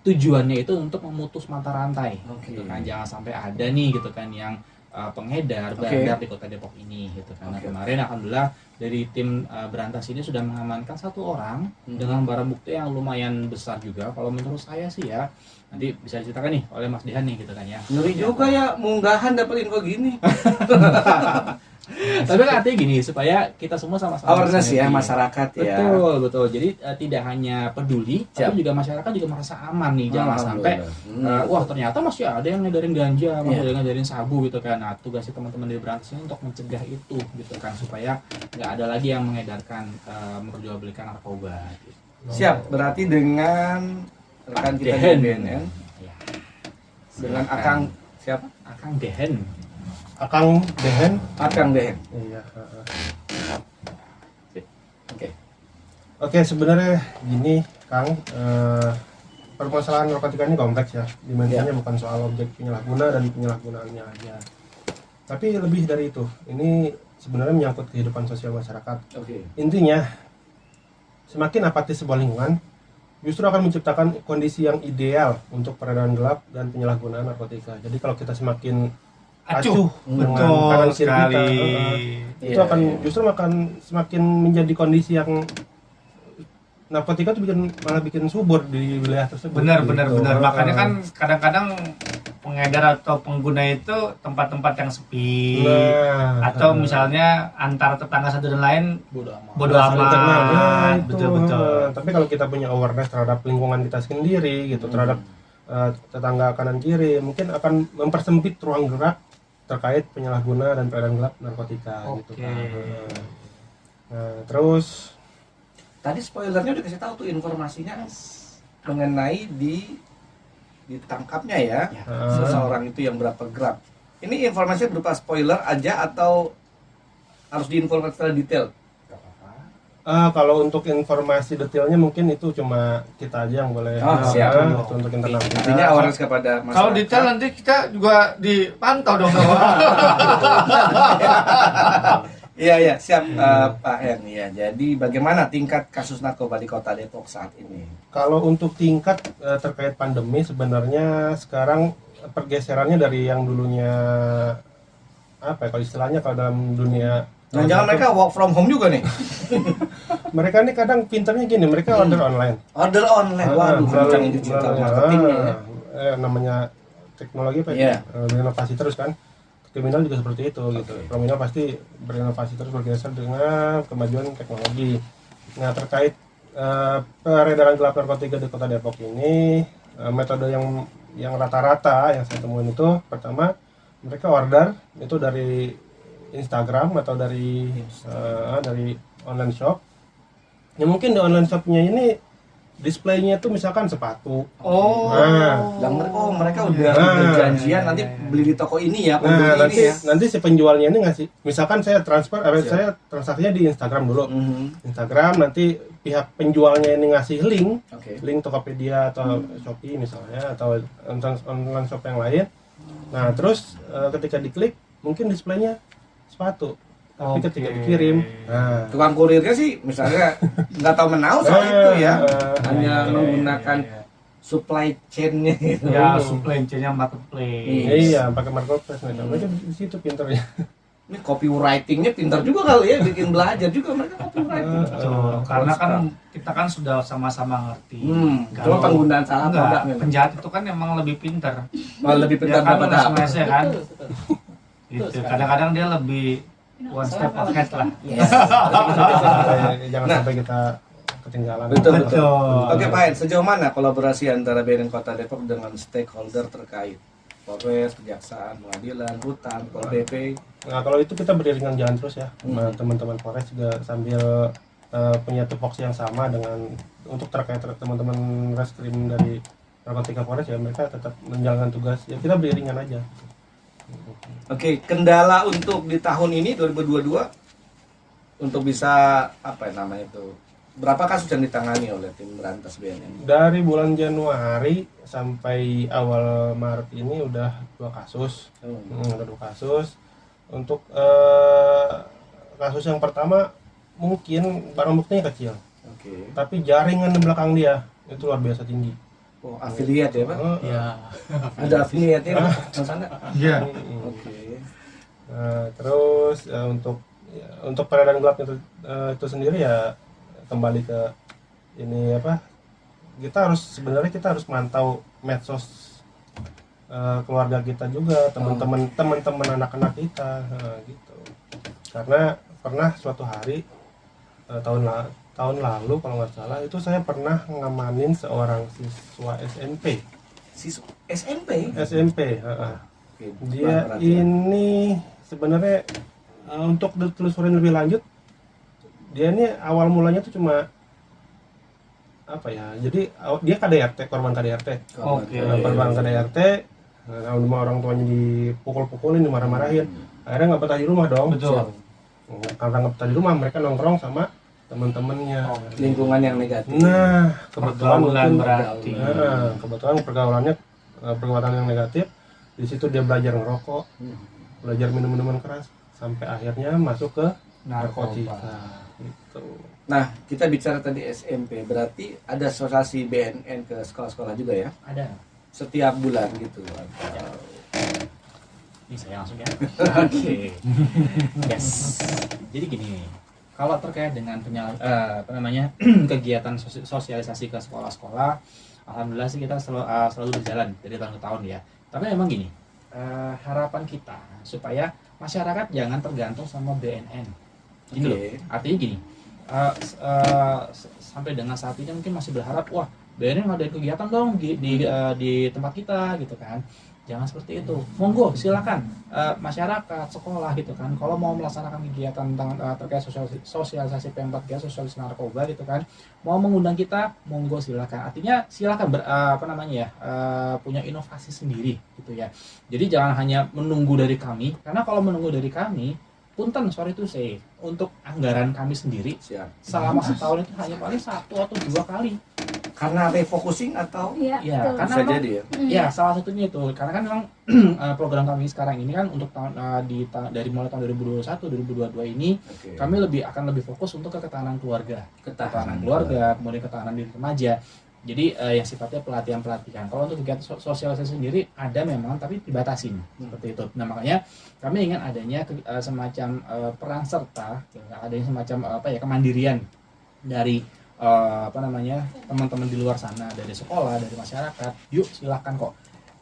tujuannya itu untuk memutus mata rantai. Oke. Gitu kan, jangan sampai ada nih gitu kan yang pengedar, beredar di Kota Depok ini gitu kan. Nah, Oke. kemarin alhamdulillah dari tim berantas ini sudah mengamankan 1 orang dengan barang bukti yang lumayan besar juga. Kalau menurut saya sih ya, nanti bisa diceritakan nih oleh Mas Dehan nih gitu kan ya. Ngeri juga ya munggahan dapat info gini. Tapi kan artinya gini, supaya kita semua sama-sama Awareness ya bersinergi. masyarakat ya. Betul. Jadi tidak hanya peduli, Siap. tapi juga masyarakat juga merasa aman nih. Jangan sampai wah ternyata masih ada yang ngedarin ganja, masih ada yang ngedarin sabu gitu kan. Nah, tugasnya teman-teman dari berantas ini untuk mencegah itu gitu kan, supaya nggak ada lagi yang mengedarkan memperjualbelikan narkoba. Gitu. Siap, berarti dengan rekan kita di Dehen. BNN Ya. dengan Silakan. Akang siapa? Akang Dehen. Akang Dehen. Akang Dehen. Iya. Oke. Oke, sebenarnya gini, Kang, permasalahan narkotika ini kompleks ya. Dimensinya bukan soal objek penyalahguna dan penyalahgunaannya aja. Tapi lebih dari itu. Ini sebenarnya menyangkut kehidupan sosial masyarakat. Oke. Intinya, semakin apatis sebuah lingkungan, justru akan menciptakan kondisi yang ideal untuk peredaran gelap dan penyalahgunaan narkotika. Jadi kalau kita semakin acuh dengan betul kanan kiri sekali. kita, itu Iya, akan iya. justru akan semakin menjadi kondisi yang narkotika itu malah bikin subur di wilayah tersebut. Benar. Gitu. Makanya kan kadang-kadang pengedar atau pengguna itu tempat-tempat yang sepi. Nah, Atau misalnya antar tetangga satu dan lain bodo saling kenal. Nah, amat. itu. Betul. Tapi kalau kita punya awareness terhadap lingkungan kita sendiri gitu, terhadap tetangga kanan kiri, mungkin akan mempersempit ruang gerak terkait penyalahguna dan peredaran gelap narkotika gitu Oke. kan. Nah, terus Tadi spoilernya udah kasih tahu tuh informasinya mengenai ditangkapnya ya Ya. seseorang itu yang berapa gram. Ini informasinya berupa spoiler aja atau harus diinformasi secara detail? Kalau untuk informasi detailnya mungkin itu cuma kita aja yang boleh. Oh, siap. Itu untuk internal kita. Intinya awareness kepada masyarakat. Kalau detail nanti kita juga dipantau dong. Iya, siap Pak Hen. Ya, jadi bagaimana tingkat kasus narkoba di Kota Depok saat ini? Kalau untuk tingkat terkait pandemi sebenarnya sekarang pergeserannya dari yang dulunya apa ya, kalau istilahnya kalau dalam dunia Jangan-jangan mereka work from home juga nih? mereka ini kadang pinternya gini, mereka order online. Order online, waduh, kencang digital marketingnya ya. Namanya teknologi apa Iya. ya? Berinovasi terus kan. Kriminal juga seperti itu gitu. Kriminal pasti berinovasi terus bergeser dengan kemajuan teknologi. Nah, terkait peredaran gelap narkotika di Kota Depok ini, metode yang rata-rata yang saya temuin itu pertama mereka order itu dari Instagram atau dari online shop. Ya mungkin di online shopnya ini displaynya tuh misalkan sepatu. Mereka udah janjian nanti beli di toko ini ya. Nah, ini ya. nanti si penjualnya ini ngasih, misalkan saya saya transaksinya di Instagram dulu. Instagram, nanti pihak penjualnya ini ngasih link, link Tokopedia atau Shopee misalnya atau online shop yang lain. Nah, terus ketika diklik mungkin displaynya sepatu. Tapi ketika dikirim, tukang kurirnya sih misalnya nggak tahu menau soal itu ya, hanya menggunakan supply chain-nya gitu. Ya, supply chain-nya marketplace. Iya, pakai marketplace. Mereka di situ pinternya. Ini copywriting-nya pintar juga kali ya, bikin belajar juga mereka copywriting. Betul, karena kan kita kan sudah sama-sama ngerti. Cuma penggunaan salah produk memang. Penjahat itu kan emang lebih pintar. Lebih pintar Dia kan daripada apa? SMS-nya kan. Gitu. Kadang-kadang dia lebih one step ahead lah. Jangan sampai kita ketinggalan. Betul. Betul. Oke Pak Hen, sejauh mana kolaborasi antara BNN Kota Depok dengan stakeholder terkait? Polres, Kejaksaan, Pengadilan, Hutan, Pol PP. Nah, kalau itu kita beriringan jalan terus ya. Teman-teman Polres juga sambil punya tupoksi yang sama dengan untuk terkait teman-teman reskrim dari narkotika Polres ya, mereka tetap menjalankan tugas. Ya kita beriringan aja. Oke, kendala untuk di tahun ini 2022 untuk bisa apa ya namanya itu? Berapa kasus yang ditangani oleh tim berantas BNN? Dari bulan Januari sampai awal Maret ini udah 2 kasus. Udah 2 kasus. Untuk kasus yang pertama mungkin barang buktinya kecil. Tapi jaringan di belakang dia itu luar biasa tinggi. Oh, afiliat ya, Pak? Ya. Ada afiliatnya Pak? Sana? Iya. Oke. Terus untuk peredaran gelap itu sendiri ya kembali ke ini apa? Kita harus mantau medsos keluarga kita juga, teman-teman anak-anak kita gitu. Karena pernah suatu hari tahun lalu kalau nggak salah itu saya pernah ngamanin seorang siswa SMP. Siswa SMP? SMP, dia ini sebenarnya untuk ditelusurin lebih lanjut, dia ini awal mulanya tuh cuma apa ya? Jadi dia KDRT, korban KDRT. Korban KDRT, rumah orang tuanya dipukul-pukulin, dimarah-marahin. Akhirnya nggak betah di rumah dong. Betul. Karena nggak betah di rumah, mereka nongkrong sama teman-temannya. Lingkungan yang negatif. Nah, Pergaulan berarti. Kebetulan pergaulan yang negatif. Di situ dia belajar ngerokok, belajar minum minuman keras, sampai akhirnya masuk ke narkotika. Gitu. Nah, kita bicara tadi SMP, berarti ada asosiasi BNN ke sekolah-sekolah juga ya? Ada. Setiap bulan gitu. Ini saya langsung ya. Oke. Yes. Jadi gini, kalau terkait dengan kegiatan sosialisasi ke sekolah-sekolah, alhamdulillah sih kita selalu berjalan dari tahun ke tahun ya. Tapi memang gini, harapan kita supaya masyarakat jangan tergantung sama BNN. Gitu loh. Artinya gini, sampai dengan saat ini mungkin masih berharap, wah BNN ada kegiatan dong di tempat kita gitu kan. jangan seperti itu. Monggo silakan masyarakat, sekolah gitu kan, kalau mau melaksanakan kegiatan tentang terkait sosialisasi P4G, sosialisasi narkoba gitu kan, mau mengundang kita, monggo silakan. Artinya silakan punya inovasi sendiri gitu ya. Jadi jangan hanya menunggu dari kami, karena kalau menunggu dari kami, punten sorry to say, untuk anggaran kami sendiri Siap. selama setahun itu hanya paling 1 atau 2 kali. Karena refocusing atau Iya, Ya, betul. karena bisa memang- jadi ya. Ya, salah satunya itu. Karena kan memang program kami sekarang ini kan untuk dari mulai tahun 2021 2022 ini Oke. kami akan lebih fokus untuk ketahanan keluarga. Ketahanan keluarga, kemudian ketahanan diri remaja. Jadi yang sifatnya pelatihan-pelatihan. Kalau untuk kegiatan sosialisasi sendiri ada memang, tapi dibatasin seperti itu. Nah makanya kami ingin adanya semacam peran serta, adanya semacam kemandirian dari teman-teman di luar sana, dari sekolah, dari masyarakat. Yuk silahkan kok.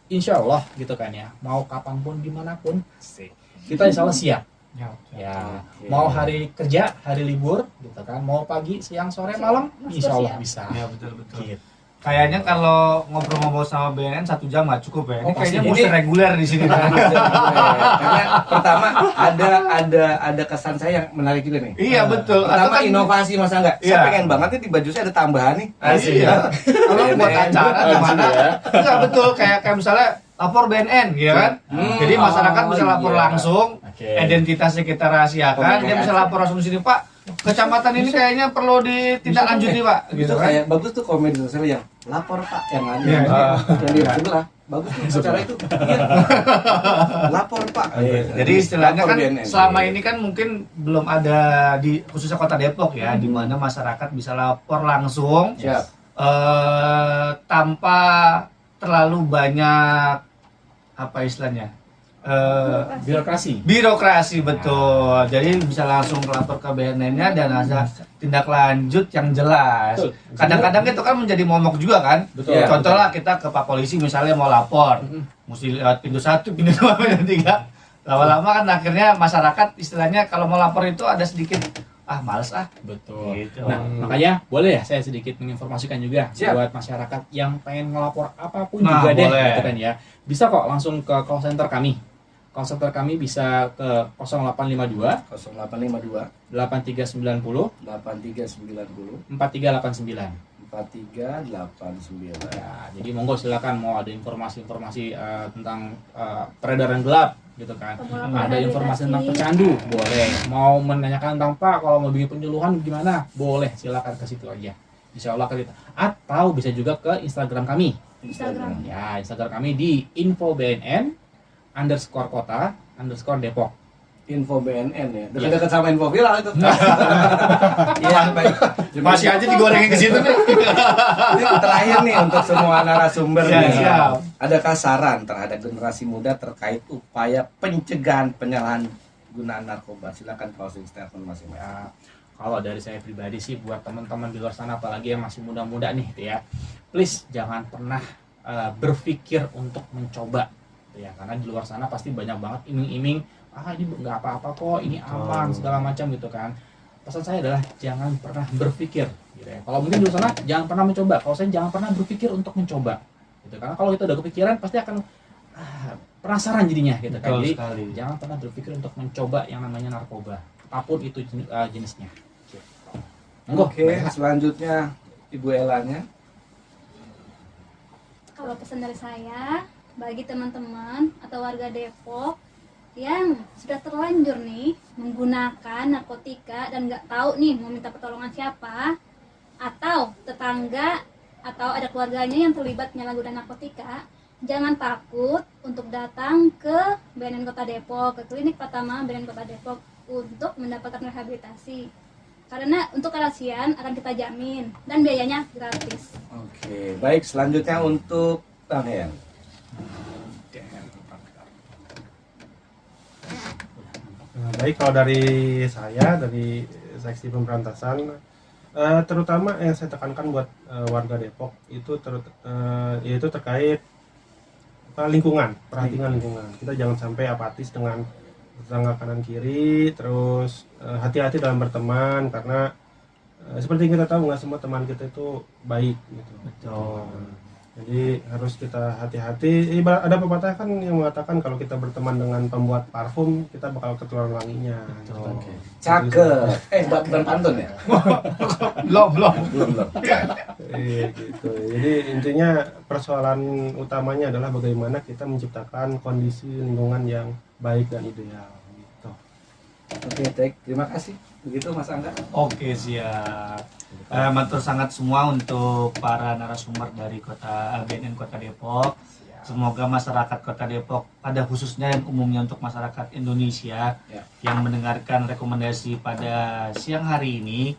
Insya Allah gitu kan ya. Mau kapanpun, dimanapun, kita insya Allah siap. Ya, Oke. mau hari kerja, hari libur, gitu kan. Mau pagi, siang, sore, malam, Mas insya Allah siap. bisa. Ya betul-betul. Gitu. Kayaknya kalau ngobrol-ngobrol sama BNN 1 jam nggak cukup ya. Ini Oh, kayaknya pasti. mesti reguler di sini. Karena pertama ada kesan saya yang menarik juga nih. Iya betul. Pertama Atau kan- inovasi masa enggak? Iya. Saya pengen banget nih di baju saya ada tambahan nih. Asik ya. Kalau buat acara gimana? Enggak betul, kayak misalnya lapor BNN ya kan. Jadi masyarakat bisa lapor iya. langsung, Oke. identitasnya kita rahasiakan, Oke. dia bisa lapor langsung di sini, Pak. Kecamatan ini kayaknya perlu ditindaklanjuti, Pak. Gitu Gitu kan. kayak bagus tuh komen di sosial yang lapor Pak yang ada Iya, iya. yang di sebelah. Bagus tuh acara itu. Iya. Lapor Pak. Jadi istilahnya Lapor kan BNN. selama ini kan mungkin belum ada di khususnya Kota Depok ya, di mana masyarakat bisa lapor langsung Siap. tanpa terlalu banyak apa istilahnya birokrasi betul. Jadi bisa langsung lapor ke BNN-nya dan ada tindak lanjut yang jelas. Betul. Kadang-kadang itu kan menjadi momok juga kan. Betul. Contoh lah kita ke Pak Polisi misalnya mau lapor, mesti lewat pintu 1, pintu 2, pintu 3. Lama-lama kan akhirnya masyarakat istilahnya kalau mau lapor itu ada sedikit males Betul. Gitu. Nah, makanya boleh ya saya sedikit menginformasikan juga Siap. buat masyarakat yang pengen ngelapor apapun Nah, juga deh, boleh. gitu kan ya. Bisa kok langsung ke call center kami. Call center kami bisa ke 0852 0852 8390 8390 4389. 4389. Ya, jadi monggo silakan mau ada informasi-informasi tentang peredaran gelap gitu kan. Ada informasi tentang pecandu, boleh. Mau menanyakan tentang Pak kalau mau bikin penyuluhan gimana? Boleh, silakan ke situ aja. Insya Allah kita. Atau bisa juga ke Instagram kami. Instagram. Ya, Instagram kami di infobnn_kota_depok. Info BNN ya. Dekat-dekat sama info viral itu. Iya, baik. Masih aja digorengin ke situ nih. Ini terakhir nih untuk semua narasumber Siap, nih. siap. Adakah saran terhadap generasi muda terkait upaya pencegahan penyalahgunaan narkoba? Silakan closing statement masing-masing. Ya, kalau dari saya pribadi sih buat teman-teman di luar sana apalagi yang masih muda-muda nih gitu ya, please jangan pernah berpikir untuk mencoba gitu ya, karena di luar sana pasti banyak banget iming-iming ini nggak apa-apa kok, ini aman segala macam gitu kan. Pesan saya adalah jangan pernah berpikir gitu ya. Kalau mungkin di luar sana jangan pernah mencoba, kalau saya jangan pernah berpikir untuk mencoba gitu, karena kalau kita udah kepikiran pasti akan penasaran jadinya gitu kan. Betul Jadi sekali. jangan pernah berpikir untuk mencoba yang namanya narkoba apapun itu jenisnya. Monggo. Oke, selanjutnya Ibu Elanya. Kalau pesan dari saya, bagi teman-teman atau warga Depok yang sudah terlanjur nih menggunakan narkotika dan nggak tahu nih mau minta pertolongan siapa, atau tetangga atau ada keluarganya yang terlibat penyalahgunaan narkotika, jangan takut untuk datang ke BNN Kota Depok, ke klinik pertama BNN Kota Depok untuk mendapatkan rehabilitasi. Karena untuk kerahasiaan akan kita jamin dan biayanya gratis. Oke, baik, selanjutnya untuk Bang Hen. Baik, kalau dari saya, dari seksi pemberantasan, terutama yang saya tekankan buat warga Depok itu yaitu terkait lingkungan, perhatian lingkungan. Kita jangan sampai apatis dengan tetangga kanan kiri, terus hati-hati dalam berteman karena seperti kita tahu nggak semua teman kita itu baik gitu. Betul. Jadi harus kita hati-hati. Ibarat ada pepatah kan yang mengatakan kalau kita berteman dengan pembuat parfum, kita bakal ketularan wanginya. Betul. Gitu. Cakep. Bukan pantun ya? Belum. Belum. Iya gitu. Jadi intinya persoalan utamanya adalah bagaimana kita menciptakan kondisi lingkungan yang baik dan ideal. Gitu. Oke, Tek. Terima kasih. Begitu Mas Angga. Oke, siap. Matur sangat semua untuk para narasumber dari BNN Kota Depok. Semoga masyarakat Kota Depok, pada khususnya yang umumnya untuk masyarakat Indonesia yang mendengarkan rekomendasi pada siang hari ini,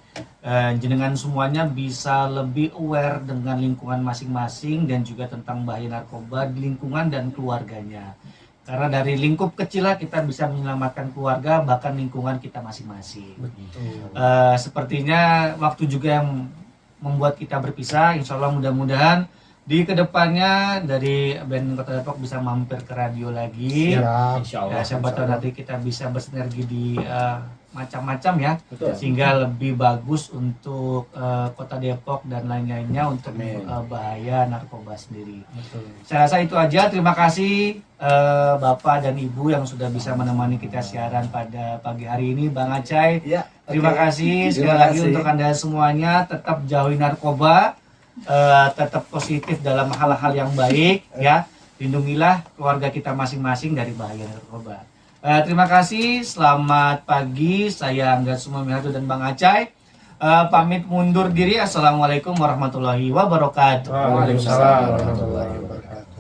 jenengan semuanya bisa lebih aware dengan lingkungan masing-masing dan juga tentang bahaya narkoba di lingkungan dan keluarganya. Karena dari lingkup kecil lah kita bisa menyelamatkan keluarga, bahkan lingkungan kita masing-masing. Sepertinya waktu juga yang membuat kita berpisah. Insya Allah mudah-mudahan di kedepannya dari BNN Kota Depok bisa mampir ke radio lagi. Siap. Insya Allah. Siapa tahu nanti kita bisa bersinergi di macam-macam ya, Betul. sehingga lebih bagus untuk Kota Depok dan lain-lainnya untuk Amin. bahaya narkoba sendiri. Betul. Saya rasa itu aja. Terima kasih Bapak dan Ibu yang sudah bisa menemani kita siaran pada pagi hari ini. Bang Acai, Ya, terima oke. kasih sekali Terima lagi kasih. untuk Anda semuanya. Tetap jauhi narkoba, tetap positif dalam hal-hal yang baik ya. Lindungilah keluarga kita masing-masing dari bahaya narkoba. Terima kasih, selamat pagi. Saya Angga Sumamiharto dan Bang Acai. Pamit mundur diri. Assalamualaikum warahmatullahi wabarakatuh. Waalaikumsalam warahmatullahi wabarakatuh.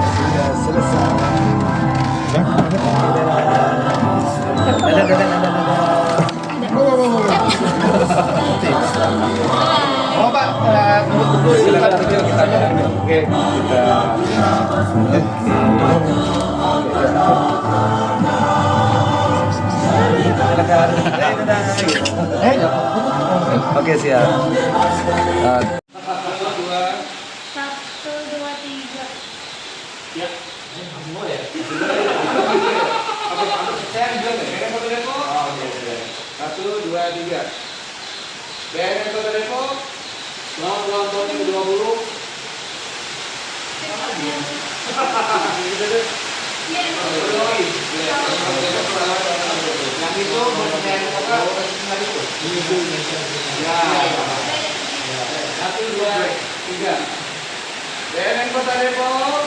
Sudah selesai. Oh Pak, Silakan kecil kita. Oke, kita. Silakan. Oke, siap. 1, 2, 3. Satu, dua, tiga. BNN Kota Depok. Selamat ulang tahun yang ke-20. Yang itu BNN Kota Ya. Satu, dua, tiga. BNN Kota Depok.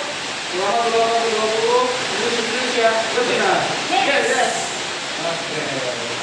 Selamat ulang tahun ke-20. Indonesia. Betul. Yes. Oke.